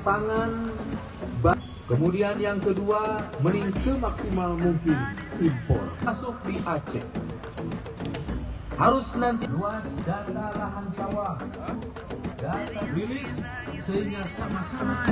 pangan. Kemudian yang kedua, meninjau maksimal mungkin impor masuk di Aceh. Harus nanti luas data lahan sawah, data rilis sehingga sama-sama